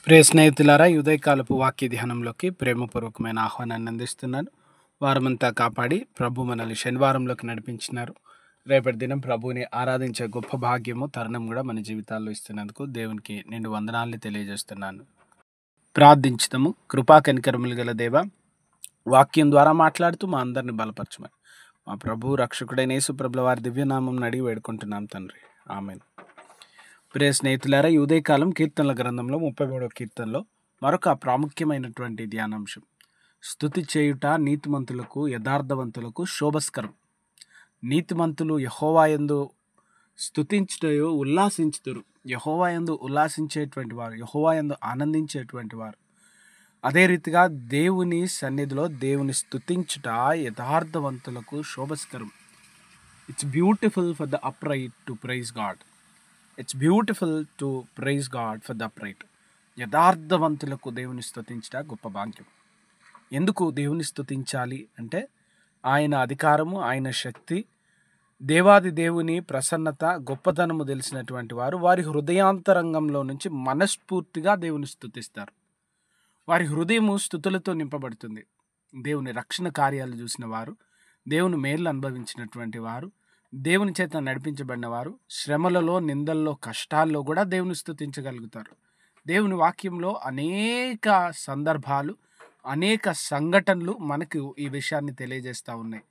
ప్రియ స్నేహితులారా, ఈ ఉదయకాలపు వాక్య ధ్యానంలోకి ప్రేమపూర్వకమైన ఆహ్వానాన్ని అందిస్తున్నాను. వారమంతా కాపాడి ప్రభు మనల్ని శనివారంలోకి నడిపించినారు. రేపటి దినం ప్రభువుని ఆరాధించే గొప్ప భాగ్యము, తరుణం కూడా మన జీవితాల్లో ఇస్తున్నందుకు దేవునికి నిండు వందనాల్ని తెలియజేస్తున్నాను. ప్రార్థించుదాము. కృపా కనికరములు గల దేవ, వాక్యం ద్వారా మాట్లాడుతూ మా అందరిని బలపరచమని మా ప్రభు రక్షకుడైన యేసు ప్రభుల వారి దివ్యనామం అడిగి వేడుకుంటున్నాం తండ్రి. ఆమేన్. ప్రియ స్నేహితులారా, ఈ ఉదయకాలం కీర్తనల గ్రంథంలో 33వ కీర్తనలో మరొక ప్రాముఖ్యమైనటువంటి ధ్యానాంశం, స్తుతి చేయుట నీతిమంతులకు యథార్థవంతులకు శోభస్కరం. నీతిమంతులు యెహోవా యందు స్తుతించుటయు ఉల్లాసించుదురు. యెహోవా యందు ఉల్లాసించేటువంటి వారు, యెహోవా యందు ఆనందించేటువంటి వారు. అదే రీతిగా దేవుని సన్నిధిలో దేవుని స్తుతించుట యథార్థవంతులకు శోభస్కరం. It's beautiful for the upright to praise God. It's beautiful to praise God for the upright. యథార్థవంతులకు దేవుని స్తుతించుట గొప్ప భాగ్యం. ఎందుకు దేవుని స్తుతించాలి అంటే, ఆయన అధికారము, ఆయన శక్తి, దేవాది దేవుని ప్రసన్నత, గొప్పతనము తెలిసినటువంటి వారు వారి హృదయాంతరంగంలో నుంచి మనస్ఫూర్తిగా దేవుని స్తుతిస్తారు. వారి హృదయము స్తుతులతో నింపబడుతుంది. దేవుని రక్షణ కార్యాలు చూసిన వారు, దేవుని మేలు అనుభవించినటువంటి వారు, దేవుని చేత నడిపించబడిన వారు శ్రమలలో, నిందల్లో, కష్టాల్లో కూడా దేవుని స్తుతించగలుగుతారు. దేవుని వాక్యంలో అనేక సందర్భాలు, అనేక సంఘటనలు మనకు ఈ విషయాన్ని తెలియజేస్తూ ఉన్నాయి.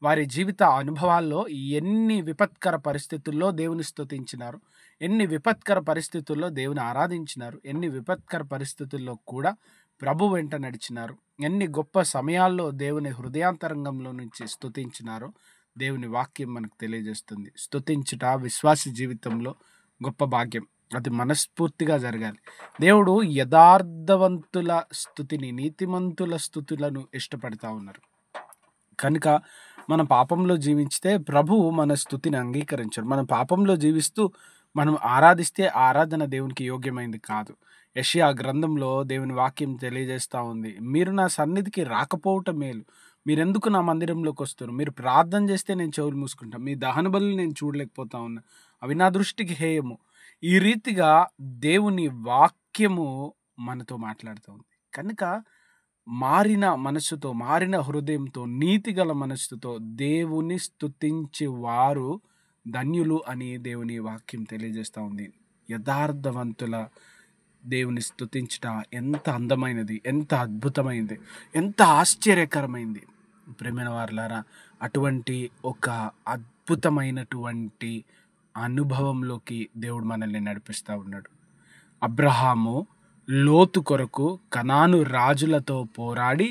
వారి జీవిత అనుభవాల్లో ఎన్ని విపత్కర పరిస్థితుల్లో దేవుని స్తుతించినారు, ఎన్ని విపత్కర పరిస్థితుల్లో దేవుని ఆరాధించినారు, ఎన్ని విపత్కర పరిస్థితుల్లో కూడా ప్రభు వెంట నడిచినారు, ఎన్ని గొప్ప సమయాల్లో దేవుని హృదయాంతరంగంలో నుంచి స్తుతించినారో దేవుని వాక్యం మనకు తెలియజేస్తుంది. స్తుతించుట విశ్వాసి జీవితంలో గొప్ప భాగ్యం. అది మనస్ఫూర్తిగా జరగాలి. దేవుడు యథార్థవంతుల స్తుతిని, నీతిమంతుల స్తుతులను ఇష్టపడతా ఉన్నారు. కనుక మన పాపంలో జీవించితే ప్రభువు మన స్తుతిని అంగీకరించరు. మన పాపంలో జీవిస్తూ మనం ఆరాధిస్తే ఆరాధన దేవునికి యోగ్యమైంది కాదు. యెషయా గ్రంథంలో దేవుని వాక్యం తెలియజేస్తూ ఉంది, మీరు నా సన్నిధికి రాకపోవటం మేలు, మీరెందుకు నా మందిరంలోకి వస్తారు, మీరు ప్రార్థన చేస్తే నేను చెవులు మూసుకుంటాను, మీ దహన బలులు నేను చూడలేకపోతా ఉన్నా, అవి నా దృష్టికి హేయము. ఈ రీతిగా దేవుని వాక్యము మనతో మాట్లాడుతూ ఉంది. కనుక మారిన మనస్సుతో, మారిన హృదయంతో, నీతిగల మనస్సుతో దేవుని స్తుతించే వారు ధన్యులు అని దేవుని వాక్యం తెలియజేస్తూ ఉంది. యథార్థవంతుల దేవుని స్తుతించుట ఎంత అందమైనది, ఎంత అద్భుతమైనది, ఎంత ఆశ్చర్యకరమైంది. ప్రేమైన వారలారా, అటువంటి ఒక అద్భుతమైనటువంటి అనుభవంలోకి దేవుడు మనల్ని నడిపిస్తూ ఉన్నాడు. అబ్రహాము లోతు కొరకు కనాను రాజులతో పోరాడి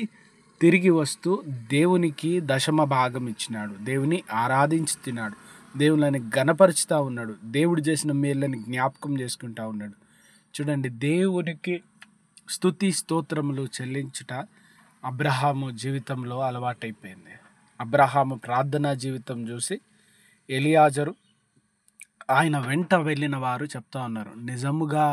తిరిగి వస్తూ దేవునికి దశమ భాగం ఇచ్చినాడు. దేవుని ఆరాధించుతున్నాడు, దేవుని గణపరుచుతూ ఉన్నాడు, దేవుడు చేసిన మేళ్ళని జ్ఞాపకం చేసుకుంటా ఉన్నాడు. చూడండి, దేవునికి స్తుతి స్తోత్రములు చెల్లించుట అబ్రహాము జీవితంలో అలవాటైపోయింది. అబ్రహాము ప్రార్థనా జీవితం చూసి ఎలియాజరు, ఆయన వెంట వెళ్ళిన వారు చెప్తా ఉన్నారు, నిజముగా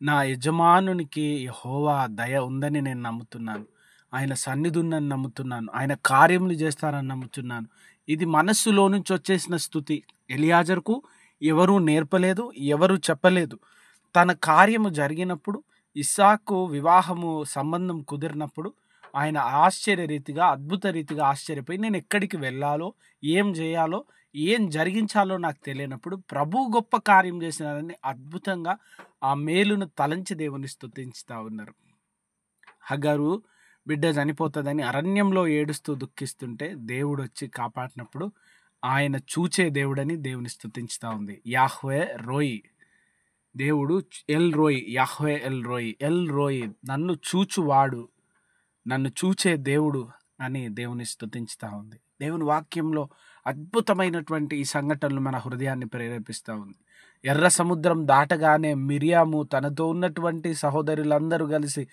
నా యజమానునికి యెహోవా దయ ఉందని నేను నమ్ముతున్నాను, ఆయన సన్నిధి ఉందని నమ్ముతున్నాను, ఆయన కార్యములు చేస్తారని నమ్ముతున్నాను. ఇది మనస్సులో నుంచి వచ్చేసిన స్తుతి. ఎలియాజరుకు ఎవరూ నేర్పలేదు, ఎవరు చెప్పలేదు. తన కార్యము జరిగినప్పుడు, ఇస్సాకు వివాహము సంబంధం కుదిరినప్పుడు ఆయన ఆశ్చర్యరీతిగా, అద్భుత రీతిగా ఆశ్చర్యపోయి, నేను ఎక్కడికి వెళ్ళాలో, ఏం చేయాలో, ఏం జరిగించాలో నాకు తెలియనప్పుడు ప్రభు గొప్ప కార్యం చేసినారని అద్భుతంగా ఆ మేలును తలంచి దేవుని స్తుతించుతా ఉన్నారు. హగరు బిడ్డ చనిపోతుందని అరణ్యంలో ఏడుస్తూ దుఃఖిస్తుంటే దేవుడు వచ్చి కాపాడినప్పుడు ఆయన చూచే దేవుడని దేవుని స్తుతించుతా ఉంది. యాహ్వే రోయి, దేవుడు ఎల్ రోయి, యాహ్వే ఎల్ రోయి, ఎల్ రోయి, నన్ను చూచువాడు, నన్ను చూచే దేవుడు అని దేవుని స్తుతించుతా ఉంది. దేవుని వాక్యంలో అద్భుతమైనటువంటి ఈ సంఘటనలు మన హృదయాన్ని ప్రేరేపిస్తూ ఉంది. ఎర్ర సముద్రం దాటగానే మిరియాము తనతో ఉన్నటువంటి సహోదరులందరూ కలిసి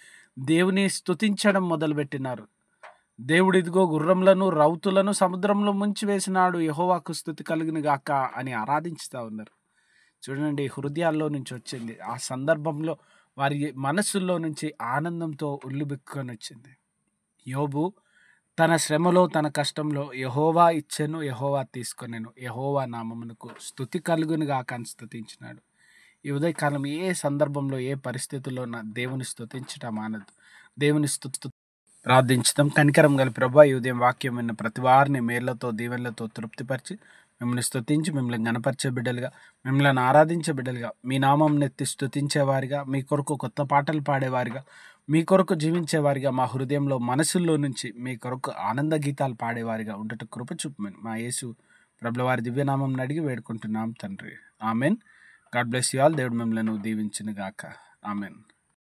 దేవుని స్తుతించడం మొదలుపెట్టినారు. దేవుడు ఇదిగో గుర్రములను, రౌతులను సముద్రంలో ముంచి వేసినాడు, యెహోవాకు స్తుతి కలుగును గాక అని ఆరాధించుతూ ఉన్నారు. చూడండి, హృదయాల్లో నుంచి వచ్చింది. ఆ సందర్భంలో వారి మనస్సుల్లో నుంచి ఆనందంతో ఉల్లిబిక్కుని వచ్చింది. యోబు తన శ్రమలో, తన కష్టంలో యెహోవా ఇచ్చెను, యెహోవా తీసుకొనెను, యెహోవా నామమునకు స్తుతి కలుగును గాక అని స్తుతించినాడు. ఈ ఉదయకాలం ఏ సందర్భంలో, ఏ పరిస్థితుల్లో నా దేవుని స్తుతించటం మానద్దు. దేవుని ప్రార్థించుదాం. కనికరం గల ప్రభువా, ఈ ఉదయం వాక్యం విన్న ప్రతి వారిని మేళ్లతో, దీవెనలతో తృప్తిపరిచి మిమ్మల్ని స్తుతించి, మిమ్మల్ని గణపరిచే బిడ్డలుగా, మిమ్మల్ని ఆరాధించే బిడ్డలుగా, మీ నామం నెత్తి స్తుతించేవారిగా, మీ కొరకు కొత్త పాటలు పాడేవారిగా, మీ కొరకు జీవించేవారిగా, మా హృదయంలో మనసుల్లో నుంచి మీ కొరకు ఆనంద గీతాలు పాడేవారిగా ఉండట కృప చూపమని మా యేసు ప్రభుల వారి దివ్యనామం అడిగి వేడుకుంటున్నాం తండ్రి. Amen. God bless you all. దేవుడు మిమ్మల్ని దీవించును గాక. ఆమెన్.